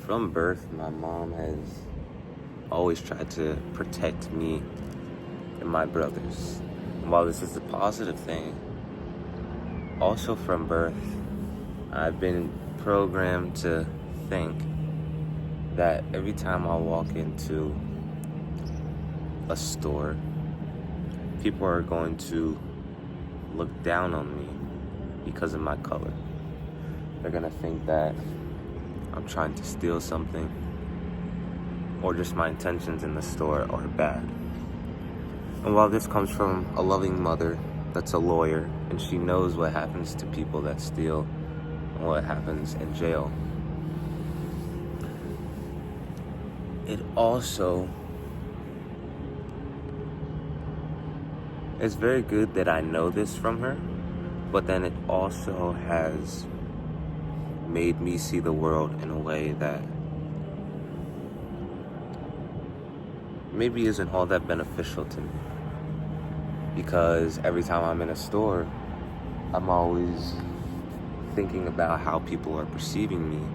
From birth, my mom has always tried to protect me and my brothers. And while this is a positive thing, also from birth, I've been programmed to think that every time I walk into a store, people are going to look down on me because of my color. They're gonna think that I'm trying to steal something, or just my intentions in the store are bad. And while this comes from a loving mother that's a lawyer, and she knows what happens to people that steal and what happens in jail, it also is very good that I know this from her, but then it also has made me see the world in a way that maybe isn't all that beneficial to me. Because every time I'm in a store, I'm always thinking about how people are perceiving me.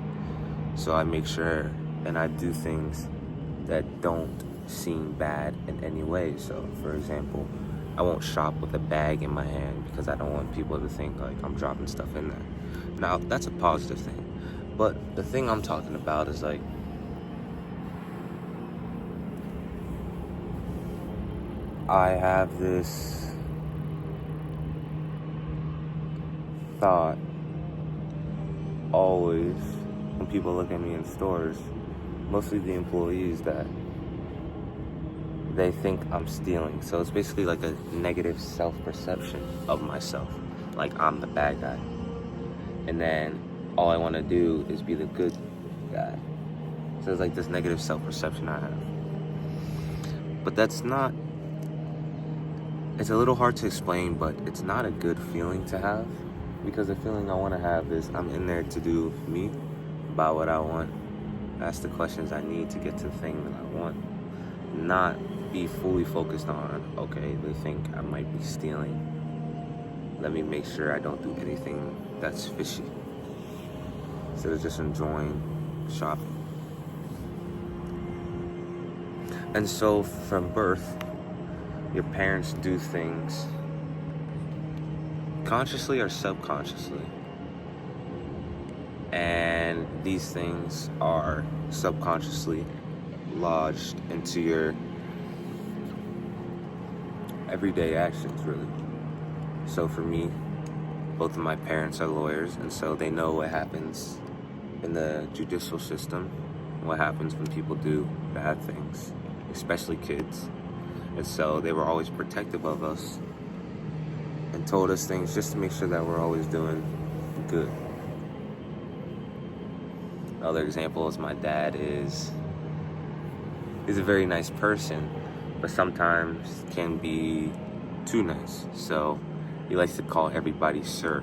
So I make sure and I do things that don't seem bad in any way. So, for example, I won't shop with a bag in my hand because I don't want people to think like I'm dropping stuff in there. Now, that's a positive thing. But the thing I'm talking about is like, I have this thought always when people look at me in stores, mostly the employees, that they think I'm stealing. So it's basically like a negative self-perception of myself. Like I'm the bad guy. And then all I want to do is be the good guy. So it's like this negative self-perception I have. But that's not, it's a little hard to explain, but it's not a good feeling to have. Because the feeling I want to have is I'm in there to do me, buy what I want, ask the questions I need to get to the thing that I want. Not be fully focused on, okay, they think I might be stealing. Let me make sure I don't do anything that's fishy. Instead of just enjoying shopping. And so from birth, your parents do things consciously or subconsciously. And these things are subconsciously lodged into your everyday actions, really. So for me, both of my parents are lawyers, and so they know what happens in the judicial system, what happens when people do bad things, especially kids. And so they were always protective of us and told us things just to make sure that we're always doing good. Another example is my dad is a very nice person, but sometimes can be too nice. So he likes to call everybody sir.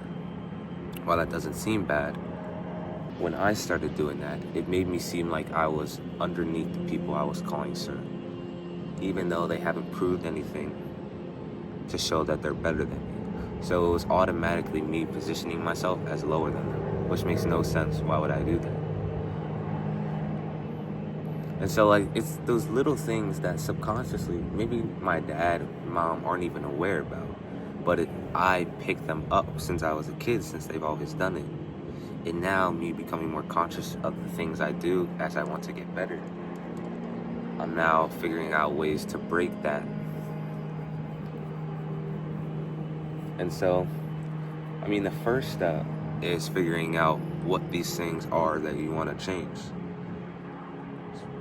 While that doesn't seem bad, when I started doing that, it made me seem like I was underneath the people I was calling sir, even though they haven't proved anything to show that they're better than me. So it was automatically me positioning myself as lower than them, which makes no sense. Why would I do that? And so like, it's those little things that subconsciously, maybe my dad and mom aren't even aware about, but I picked them up since I was a kid, since they've always done it. And now me becoming more conscious of the things I do as I want to get better, I'm now figuring out ways to break that. And so, I mean, the first step is figuring out what these things are that you want to change.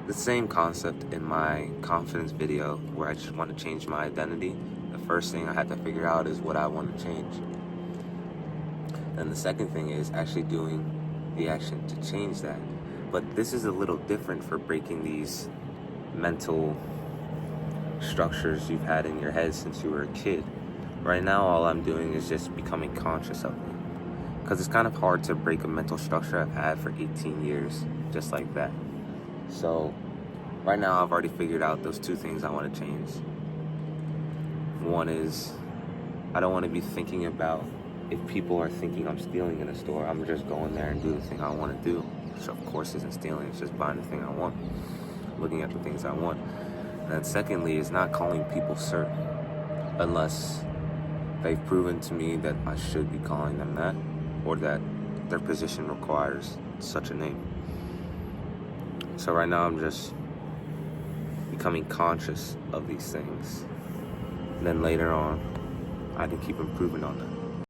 The same concept in my confidence video where I just want to change my identity. The first thing I had to figure out is what I want to change. And the second thing is actually doing the action to change that. But this is a little different for breaking these mental structures you've had in your head since you were a kid. Right now, all I'm doing is just becoming conscious of it. Because it's kind of hard to break a mental structure I've had for 18 years, just like that. So, right now I've already figured out those two things I want to change. One is, I don't want to be thinking about if people are thinking I'm stealing in a store. I'm just going there and do the thing I want to do. which of course isn't stealing, it's just buying the thing I want, looking at the things I want. And then secondly is not calling people sir, unless they've proven to me that I should be calling them that, or that their position requires such a name. So right now I'm just becoming conscious of these things. And then later on, I can keep improving on them.